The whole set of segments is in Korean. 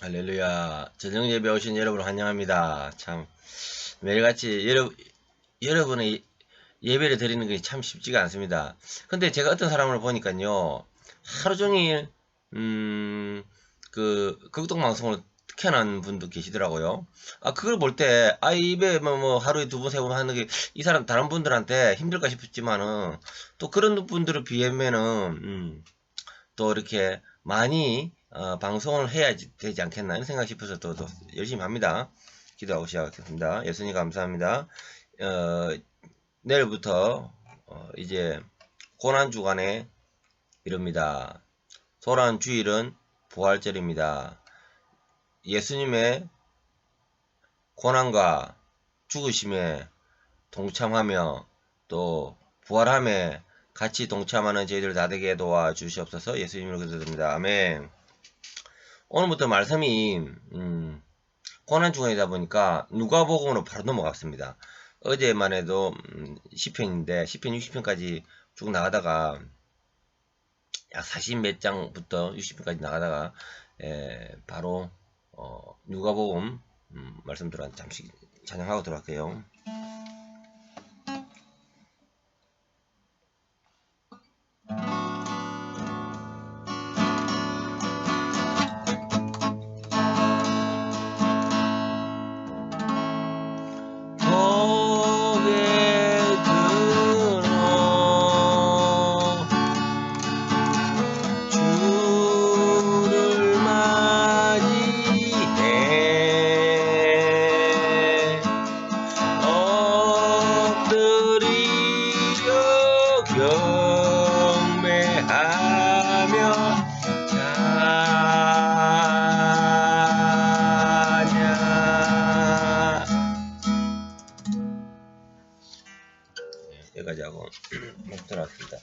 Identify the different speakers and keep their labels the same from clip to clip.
Speaker 1: 할렐루야. 저녁 예배 오신 여러분 환영합니다. 참, 매일같이 여러분의 예배를 드리는 게 참 쉽지가 않습니다. 근데 제가 어떤 사람을 보니까요, 하루 종일, 극동방송을 켜놓은 분도 계시더라고요. 그걸 볼 때, 입에 하루에 두 번, 세 번 하는 게, 이 사람, 다른 분들한테 힘들까 싶었지만은, 또 그런 분들을 비하면은, 또 이렇게 많이 방송을 해야 되지 않겠나 이런 생각 싶어서 또 열심히 합니다. 기도하고 시작하겠습니다. 예수님 감사합니다. 내일부터 이제 고난주간에 이릅니다. 소란주일은 부활절입니다. 예수님의 고난과 죽으심에 동참하며 또 부활함에 같이 동참하는 저희들 다 되게 도와주시옵소서. 예수님으로 기도드립니다. 아멘. 오늘부터 말씀이 고난주간이다 보니까 누가복음으로 바로 넘어갔습니다. 어제만 해도 시편인데 시편 60편까지 쭉 나가다가 약 40몇 장부터 60편까지 나가다가 바로 누가복음 말씀 들어 잠시 찬양하고 들어갈게요. 여기까지 하고 들어갑니다.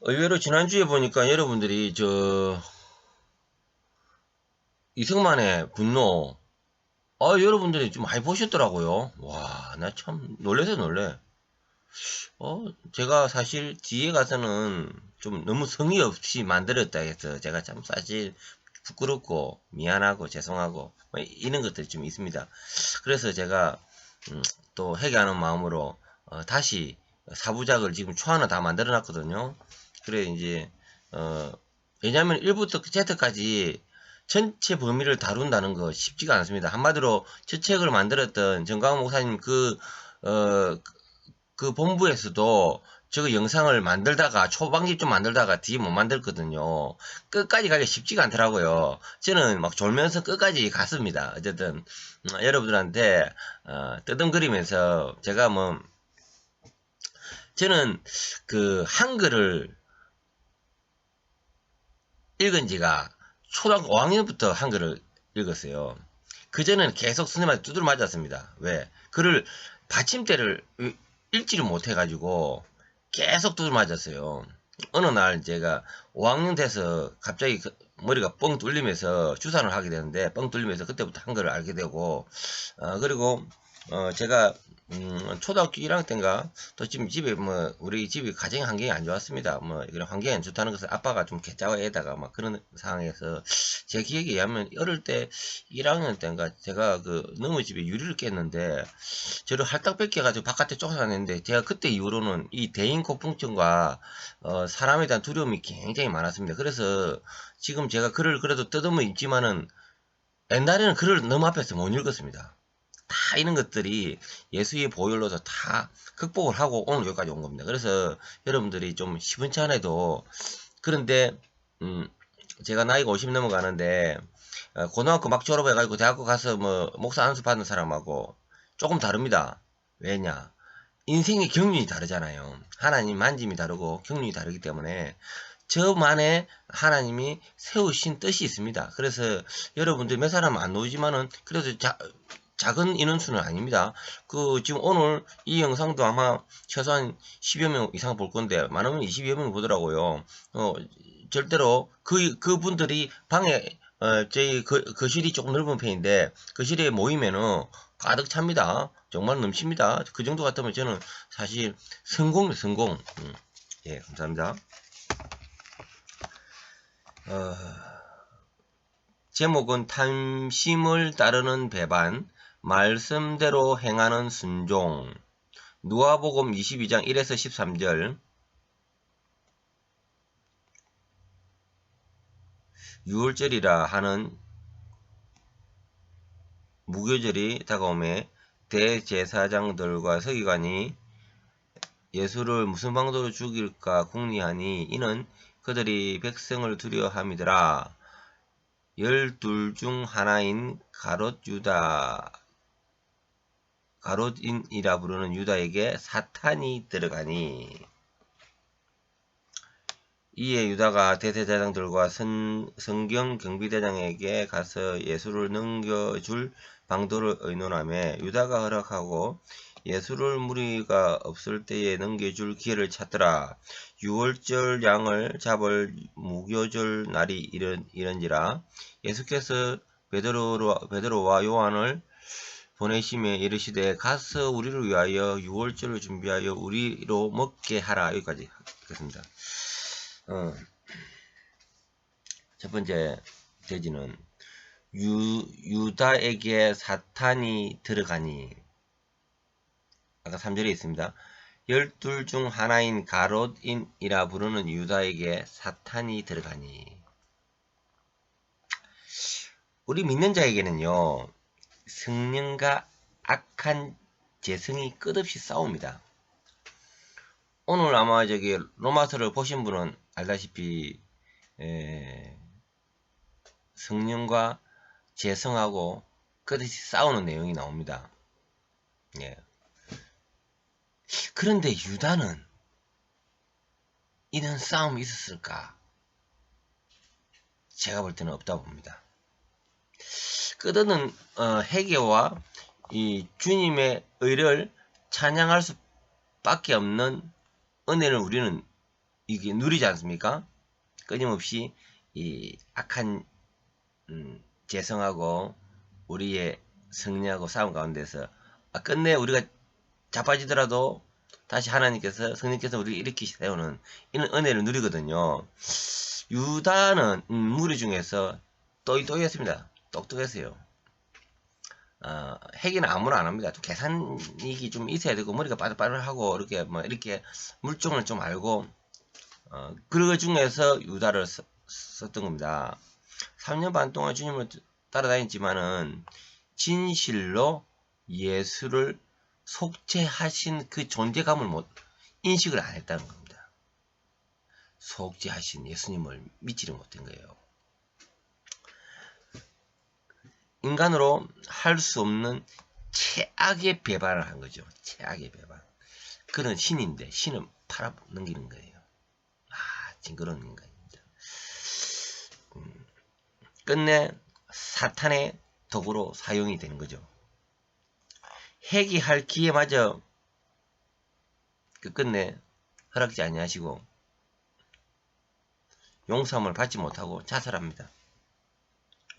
Speaker 1: 의외로 지난주에 보니까 여러분들이 이승만의 분노 여러분들이 좀 많이 보셨더라고요. 와, 나 참 놀래서 놀래. 제가 사실 뒤에 가서는 좀 너무 성의 없이 만들었다 해서 제가 참 사실 부끄럽고 미안하고 죄송하고 이런 것들이 좀 있습니다. 그래서 제가 또 회개하는 마음으로 다시 사부작을 지금 초안을 다 만들어 놨거든요. 그래 이제 왜냐하면 1부터 Z까지 전체 범위를 다룬다는 거 쉽지가 않습니다. 한마디로 저 책을 만들었던 정광훈 목사님 그 본부에서도 저거 영상을 만들다가 초반기 좀 만들다가 뒤에 못 만들거든요. 끝까지 가기 쉽지가 않더라고요. 저는 막 졸면서 끝까지 갔습니다. 어쨌든 여러분들한테 뜨듬거리면서 제가 저는 그 한글을 읽은 지가 초등학교 5학년부터 한글을 읽었어요. 그전에는 계속 선생님한테 두드려 맞았습니다. 왜? 글을 받침대를 읽지를 못해가지고 계속 두드려 맞았어요. 어느 날 제가 5학년 돼서 갑자기 머리가 뻥 뚫리면서 주산을 하게 되는데 뻥 뚫리면서 그때부터 한글을 알게 되고 그리고 제가 초등학교 1학년 때인가 또 지금 집에 우리 집이 가정 환경이 안 좋았습니다. 이런 환경이 안 좋다는 것은 아빠가 좀 개짜와에다가 그런 상황에서 제 기억에 의하면 어릴 때 1학년 때인가 제가 너무 집에 유리를 깼는데 저를 할딱 뺏겨가지고 바깥에 쫓아다녔는데 제가 그때 이후로는 이 대인고풍증과 사람에 대한 두려움이 굉장히 많았습니다. 그래서 지금 제가 글을 그래도 뜨듬어 읽지만은 옛날에는 글을 너무 앞에서 못 읽었습니다. 다 이런 것들이 예수의 보혈로서 다 극복을 하고 오늘 여기까지 온 겁니다. 그래서 여러분들이 좀 시원치 않아도 그런데 제가 나이가 50 넘어가는데 고등학교 막 졸업해가지고 대학교 가서 목사 안수 받는 사람하고 조금 다릅니다. 왜냐? 인생의 경륜이 다르잖아요. 하나님 만짐이 다르고 경륜이 다르기 때문에 저만의 하나님이 세우신 뜻이 있습니다. 그래서 여러분들 몇 사람 안 나오지만은 그래도 작은 인원수는 아닙니다. 지금 오늘 이 영상도 아마 최소한 10여 명 이상 볼 건데, 많으면 20여 명 보더라고요. 절대로 그분들이 방에 저희 거실이 조금 넓은 편인데 거실에 모이면은 가득 찹니다. 정말 넘칩니다. 그 정도 같으면 저는 사실 성공. 예, 감사합니다. 제목은 탐심을 따르는 배반, 말씀대로 행하는 순종. 누가복음 22장 1에서 13절. 6월절이라 하는 무교절이 다가오매 대제사장들과 서기관이 예수를 무슨 방도로 죽일까 궁리하니 이는 그들이 백성을 두려워함이더라. 12 중 하나인 가롯인이라 부르는 유다에게 사탄이 들어가니. 이에 유다가 대제사장들과 성경 경비대장에게 가서 예수를 넘겨줄 방도를 의논하며 유다가 허락하고 예수를 무리가 없을 때에 넘겨줄 기회를 찾더라. 6월절 양을 잡을 무교절 날이 이런지라. 예수께서 베드로와 요한을 보내시며 이르시되 가서 우리를 위하여 6월절을 준비하여 우리로 먹게 하라. 여기까지 하겠습니다. 첫 번째 대지는 유다에게 사탄이 들어가니. 아까 3절에 있습니다. 12 중 하나인 가롯인이라 부르는 유다에게 사탄이 들어가니. 우리 믿는 자에게는요, 성령과 악한 재성이 끝없이 싸웁니다. 오늘 아마 저기 로마서를 보신 분은 알다시피 성령과 재성하고 끝없이 싸우는 내용이 나옵니다. 예. 그런데 유다는 이런 싸움이 있었을까? 제가 볼 때는 없다고 봅니다. 끝없는 회개와 이 주님의 의를 찬양할 수밖에 없는 은혜를 우리는 이게 누리지 않습니까? 끊임없이 이 악한 재성하고 우리의 성령하고 싸움 가운데서 끝내 우리가 자빠지더라도 다시 하나님께서 성령께서 우리를 일으키 세우는 이런 은혜를 누리거든요. 유다는 무리 중에서 또이또이했습니다. 똑똑했어요. 회개는 아무나 안 합니다. 또 계산이 좀 있어야 되고 머리가 빠글빠글하고 이렇게 물정을 좀 알고 그 중에서 유다를 썼던 겁니다. 3년 반 동안 주님을 따라다녔지만은 진실로 예수를 속죄하신 그 존재감을 인식을 안 했다는 겁니다. 속죄하신 예수님을 믿지를 못한 거예요. 인간으로 할 수 없는 최악의 배반을 한 거죠. 최악의 배반. 그는 신인데 신을 팔아넘기는 거예요. 징그러운 인간입니다. 끝내 사탄의 도구로 사용이 되는 거죠. 회개할 기회마저 끝내 허락지 아니하시고 용서함을 받지 못하고 자살합니다.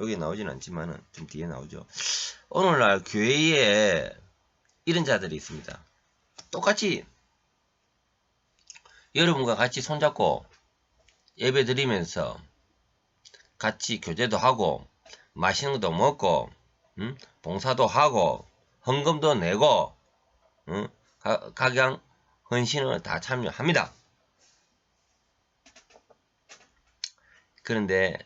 Speaker 1: 여기 나오진 않지만은 좀 뒤에 나오죠. 오늘날 교회에 이런 자들이 있습니다. 똑같이 여러분과 같이 손잡고 예배 드리면서 같이 교제도 하고 맛있는 것도 먹고 봉사도 하고 헌금도 내고 각양 헌신을 다 참여합니다. 그런데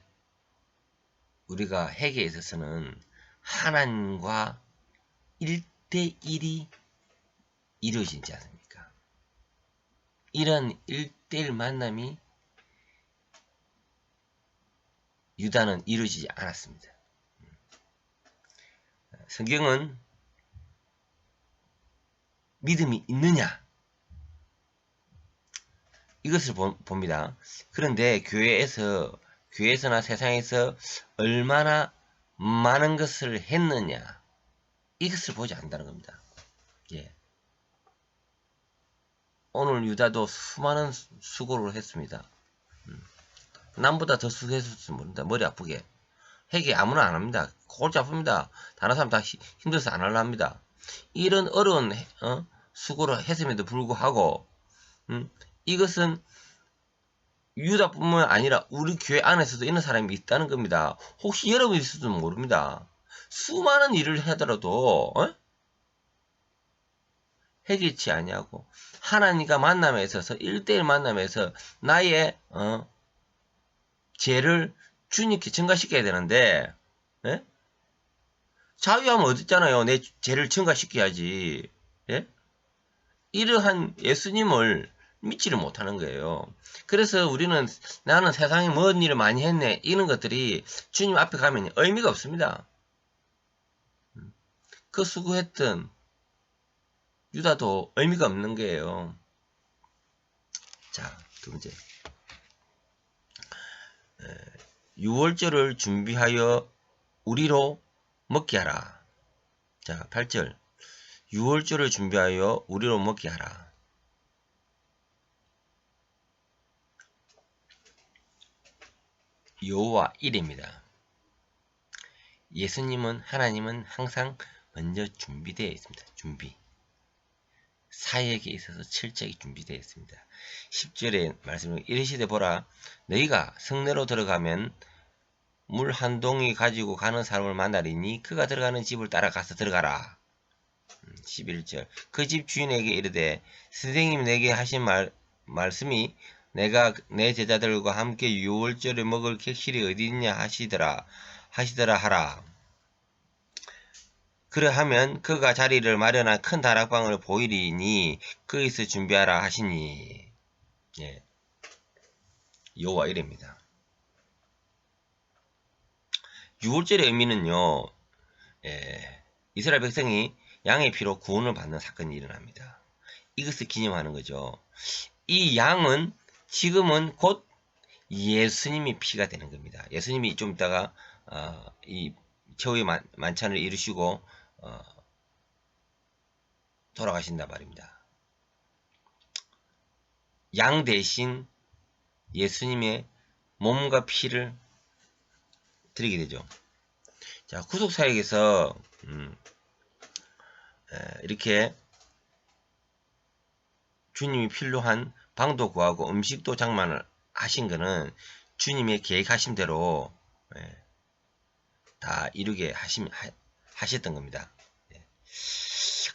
Speaker 1: 우리가 회개에 있어서는 하나님과 1대1이 이루어지지 않습니까? 이런 1대1 만남이 유다는 이루어지지 않았습니다. 성경은 믿음이 있느냐? 이것을 봅니다. 그런데 교회에서나 세상에서 얼마나 많은 것을 했느냐? 이것을 보지 않는다는 겁니다. 예. 오늘 유다도 수많은 수고를 했습니다. 남보다 더 수고했을지 모른다. 머리 아프게. 회계 아무나 안 합니다. 골치 아픕니다. 다른 사람 다 힘들어서 안 하려 합니다. 이런 어려운 수고를 했음에도 불구하고 이것은 유다뿐만 아니라 우리 교회 안에서도 있는 사람이 있다는 겁니다. 혹시 여러분이 있을지도 모릅니다. 수많은 일을 하더라도 회개치 아니하고 하나님과 만남에 있어서 1대1 만남에서 나의 죄를 주님께 증가시켜야 되는데 자유하면 어딨잖아요. 내 죄를 증가시켜야지. 예? 이러한 예수님을 믿지를 못하는 거예요. 그래서 우리는 나는 세상에 뭔 일을 많이 했네 이런 것들이 주님 앞에 가면 의미가 없습니다. 그 수고했던 유다도 의미가 없는 거예요. 자, 두 번째. 6월절을 준비하여 우리로 먹게 하라. 자, 8절. 6월절을 준비하여 우리로 먹게 하라. 여호와 이레입니다. 예수님은 하나님은 항상 먼저 준비되어 있습니다. 준비. 사역에 있어서 철저히 준비되어 있습니다. 10절의 말씀을 이르시되 보라 너희가 성내로 들어가면 물 한 동이 가지고 가는 사람을 만나리니 그가 들어가는 집을 따라가서 들어가라. 11절 그 집 주인에게 이르되 선생님 내게 하신 말씀이 내가 내 제자들과 함께 유월절에 먹을 객실이 어디 있냐 하시더라 하라. 그러하면 그가 자리를 마련한 큰 다락방을 보이리니 거기서 준비하라 하시니. 예. 여호와 이레입니다. 6월절의 의미는요. 이스라엘 백성이 양의 피로 구원을 받는 사건이 일어납니다. 이것을 기념하는 거죠. 이 양은 지금은 곧 예수님이 피가 되는 겁니다. 예수님이 좀 이따가 이 최후의 만찬을 이루시고 돌아가신다 말입니다. 양 대신 예수님의 몸과 피를 드리게 되죠. 자, 구속사역에서 이렇게 주님이 필요한 방도 구하고 음식도 장만을 하신 것은 주님의 계획하신 대로 다 이루게 하셨던 겁니다.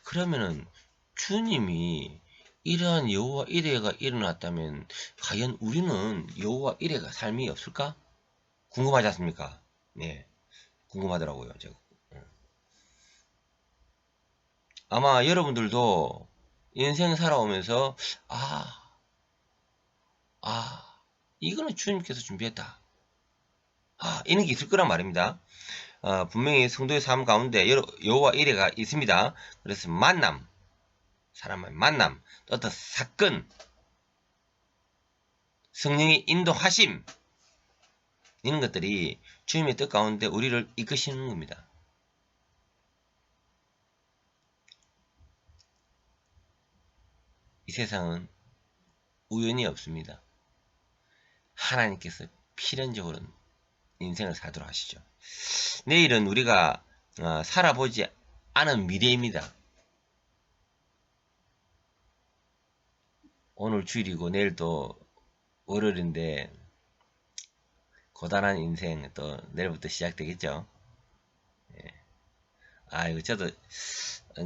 Speaker 1: 그러면은 주님이 이러한 여호와 이레가 일어났다면 과연 우리는 여호와 이레가 삶이 없을까? 궁금하지 않습니까? 네, 궁금하더라고요. 제가. 아마 여러분들도 인생 살아오면서 이거는 주님께서 준비했다. 이런 게 있을 거란 말입니다. 분명히 성도의 삶 가운데 여호와 이레가 있습니다. 그래서 만남, 사람의 만남, 어떤 사건, 성령의 인도하심 이런 것들이 주님의 뜻 가운데 우리를 이끄시는 겁니다. 이 세상은 우연이 없습니다. 하나님께서 필연적으로 인생을 살도록 하시죠. 내일은 우리가 살아보지 않은 미래입니다. 오늘 주일이고 내일 또 월요일인데 고단한 인생 또 내일부터 시작되겠죠. 이거 저도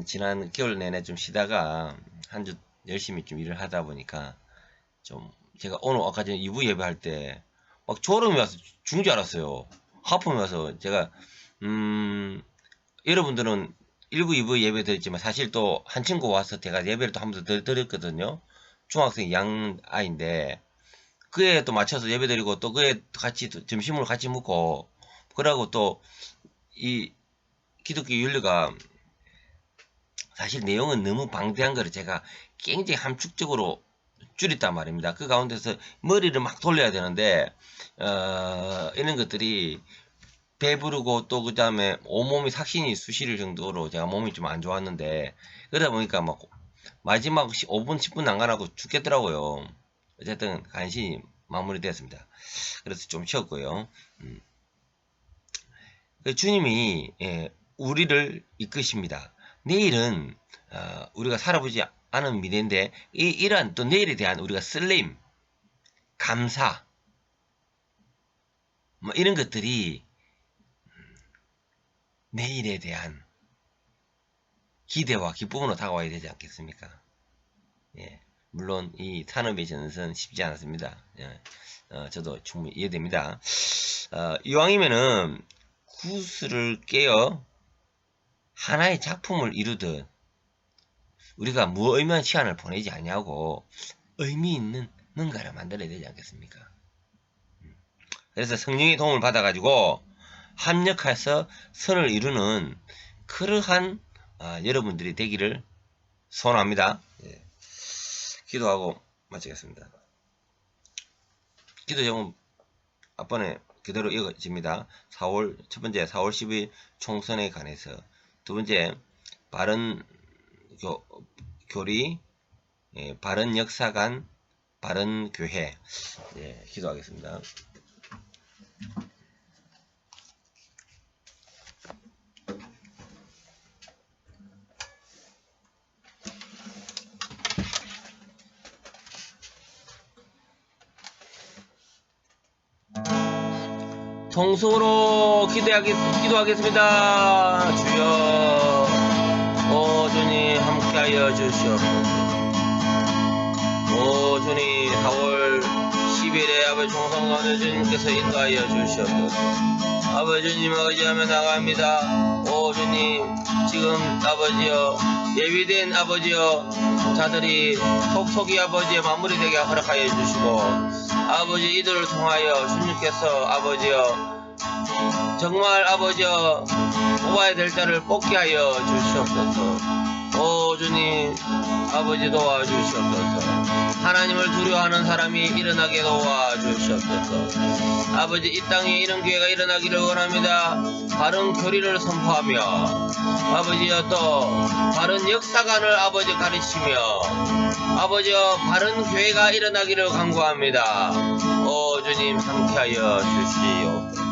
Speaker 1: 지난 겨울 내내 좀 쉬다가 한 주 열심히 좀 일을 하다 보니까 좀 제가 오늘 아까 전에 2부 예배할 때 막 졸음이 와서 죽은 줄 알았어요. 하품이 와서 제가 여러분들은 1부 2부 예배 드렸지만 사실 또 한 친구 와서 제가 예배를 또 한 번 더 드렸거든요. 중학생 양 아이인데 그에 또 맞춰서 예배 드리고 또 그에 같이 점심을 같이 먹고 그러고 또 이 기독교 윤리가 사실 내용은 너무 방대한 거를 제가 굉장히 함축적으로 줄였단 말입니다. 그 가운데서 머리를 막 돌려야 되는데 이런 것들이 배부르고 또 그 다음에 온몸이 삭신이 쑤실 정도로 제가 몸이 좀 안 좋았는데 그러다 보니까 막 마지막 5분 10분 안 가라고 죽겠더라고요. 어쨌든 간신히 마무리되었습니다. 그래서 좀 쉬었고요. 주님이 우리를 이끄십니다. 내일은 우리가 살아보지 않은 미래인데 이러한 또 내일에 대한 우리가 설렘, 감사 뭐 이런 것들이 내일에 대한 기대와 기쁨으로 다가와야 되지 않겠습니까? 예, 물론 이 산업의 전선 쉽지 않았습니다. 예, 저도 충분히 이해됩니다. 이왕이면은 구슬을 깨어 하나의 작품을 이루듯 우리가 무의미한 시간을 보내지 않냐고 의미 있는 뭔가를 만들어야 되지 않겠습니까? 그래서 성령의 도움을 받아가지고 합력해서 선을 이루는 그러한 여러분들이 되기를 소원합니다. 예. 기도하고 마치겠습니다. 기도 제목 앞번에 그대로 이어집니다. 첫 번째 4월 10일 총선에 관해서, 두 번째 바른 교리, 바른 역사관, 바른 교회. 예, 기도하겠습니다. 통성으로 기도하겠습니다. 주여, 주님 함께하여 주시옵소서. 주님 4월 10일에 아버지 총선 가운데 주님께서 인도하여 주시옵소서. 아버지 주님 의지하며 나갑니다. 주님 지금 아버지여 예비된 아버지여 자들이 속속이 아버지의 마무리되게 허락하여 주시고, 아버지 이들을 통하여 주님께서 아버지여 정말 아버지여 뽑아야 될 자를 뽑게 하여 주시옵소서. 주님 아버지 도와주시옵소서. 하나님을 두려워하는 사람이 일어나게 도와주시옵소서. 아버지 이 땅에 이런 기회가 일어나기를 원합니다. 바른 교리를 선포하며 아버지여 또 바른 역사관을 아버지 가르치며 아버지여 바른 교회가 일어나기를 간구합니다. 주님 함께하여 주시옵소서.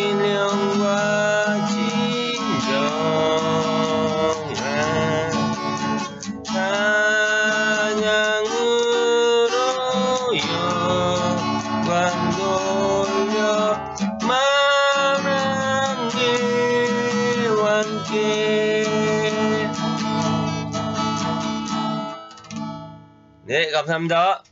Speaker 1: 진령과 진정한 찬양으로 영광 돌려 만왕의 왕께. 네, 감사합니다.